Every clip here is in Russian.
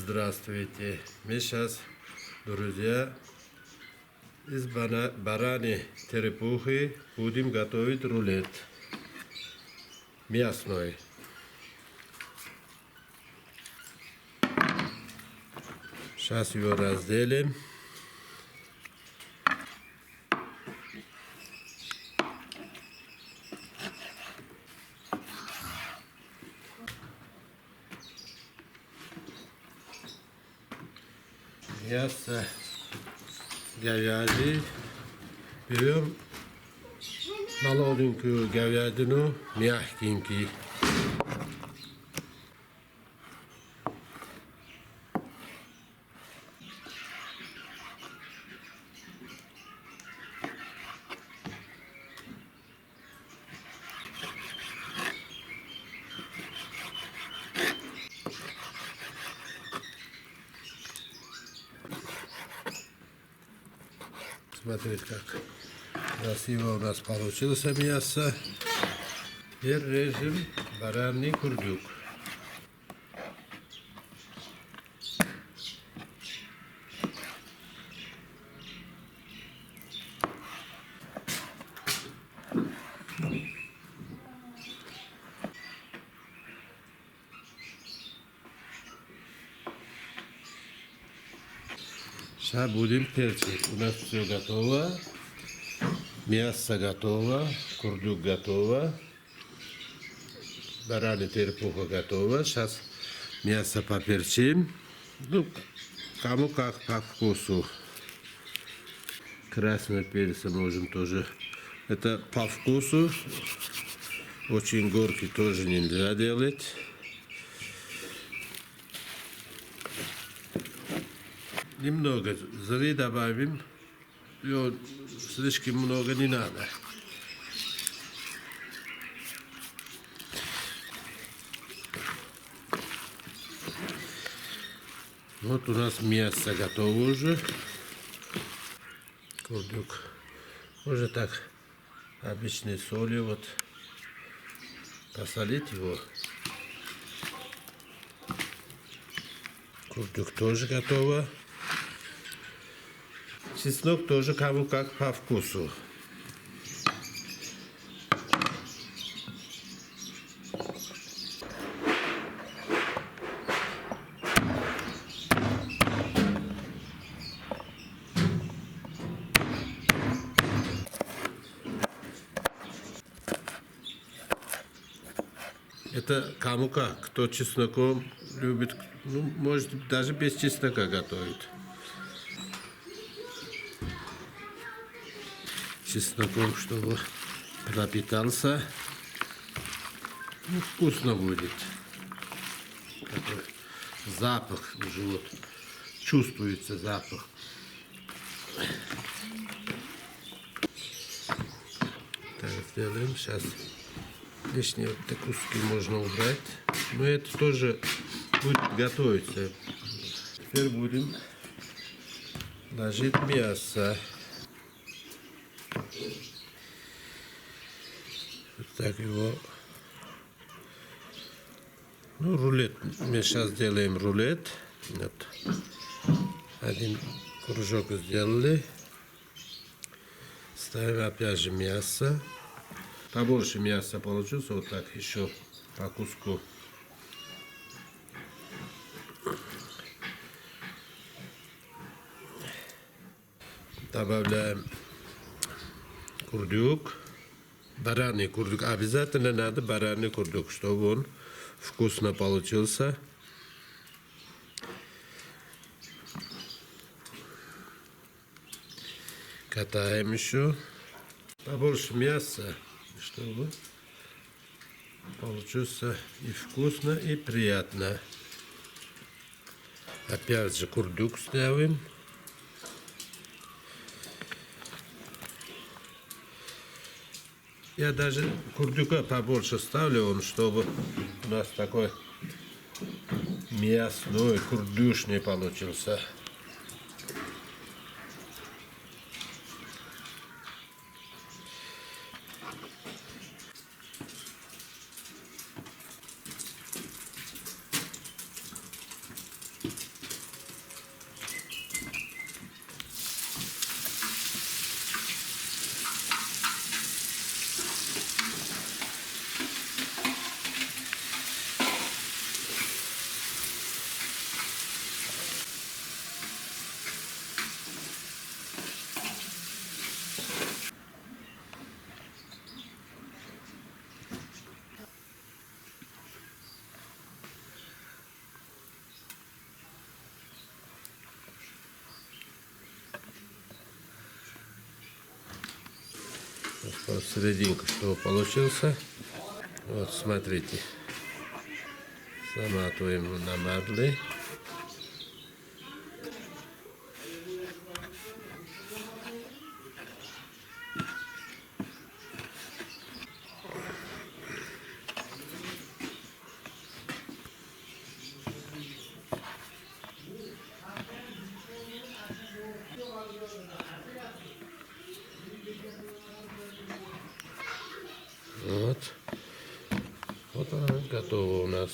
Здравствуйте. Мы сейчас, друзья, из бараньей черепухи будем готовить рулет мясной. Сейчас его разделим. Мясо говяжий. Берем молоденькую говядину, мягенький. Смотрите, как красиво у нас получилось мясо. Теперь режем бараний курдюк. Сейчас будем перчить. У нас все готово. Мясо готово. Курдюк готово. Баранья черепуха готова. Сейчас мясо поперчим. Ну, кому как по вкусу. Красный перец можем тоже. Это по вкусу. Очень горький тоже нельзя делать. Немного зри добавим. Ее слишком много не надо. Вот у нас мясо готово уже. Курдюк. Можно так обычной солью вот посолить его. Курдюк тоже готово. Чеснок тоже кому как по вкусу. Это кому как. Кто чесноком любит, ну, может даже без чеснока готовить. Чесноком, чтобы пропитался. Ну, вкусно будет. Такой запах уже вот чувствуется запах. Так сделаем. Сейчас лишние вот куски можно убрать. Но это тоже будет готовиться. Теперь будем ложить мясо. Вот так его. Ну, рулет. Мы сейчас делаем рулет. Вот. Один кружок сделали. Ставим опять же мясо. Побольше мяса получилось. Вот так еще по куску. Добавляем курдюк. Бараний курдюк. Обязательно надо бараний курдюк, чтобы он вкусно получился. Катаем еще. Побольше мяса, чтобы получился и вкусно, и приятно. Опять же курдюк ставим. Я даже курдюка побольше ставлю, чтобы у нас такой мясной курдюшный получился. Посерединку, что получился. Вот, смотрите. Заматываем на марле. Вот. Вот она готова у нас.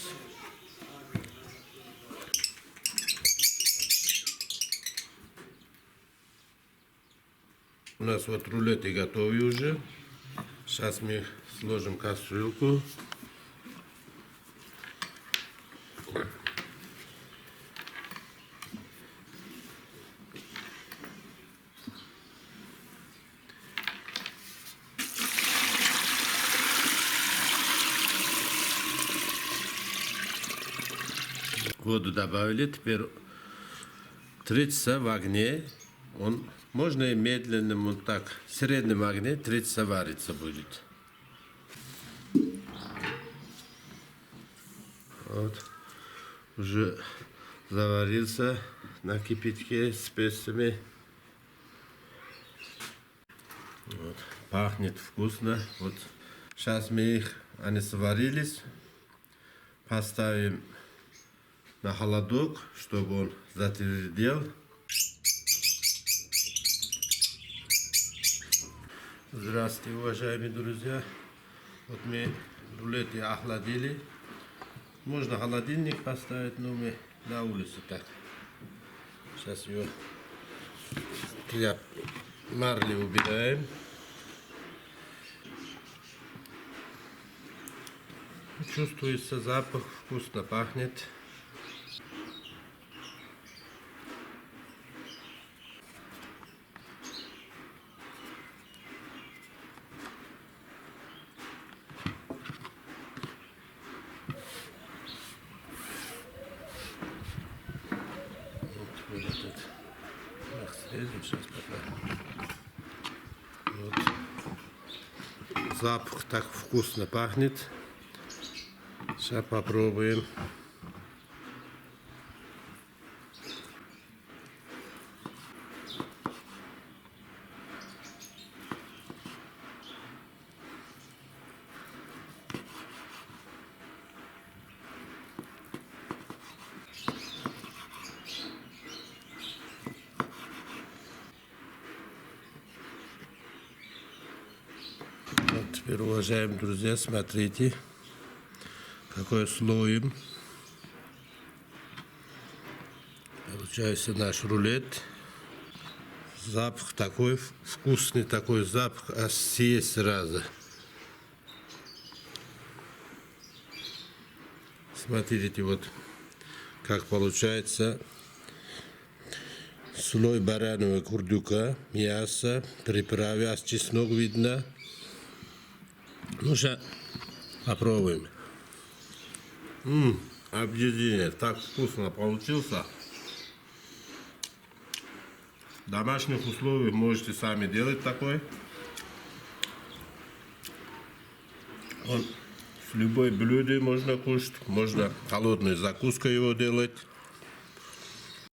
У нас вот рулеты готовы уже. Сейчас мы сложим кастрюльку. Воду добавили, теперь 30 часа в огне. Он можно и медленным, вот так, в среднем огне 30 часа вариться будет. Вот. Уже заварился на кипятке с специями. Вот. Пахнет вкусно. Вот. Сейчас мы их, они сварились. Поставим на холодок, чтобы он затвердел. Здравствуйте, уважаемые друзья. Вот мы рулеты охладили. Можно холодильник поставить, но мы на улице так. Сейчас ее марли убираем. Чувствуется запах, вкусно пахнет. Вот этот. Срежем сейчас пока. Вот. Запах так вкусно пахнет. Сейчас попробуем. Вот теперь, уважаемые друзья, смотрите, какой слоем получается наш рулет. Запах такой вкусный, такой запах, аж съесть сразу. Смотрите, вот как получается слой баранного курдюка, мясо, приправы, аж чеснок видно. Ну, сейчас попробуем. Объединение, так вкусно получился. В домашних условиях можете сами делать такой. Он с любой блюдой можно кушать, можно холодной закуской его делать.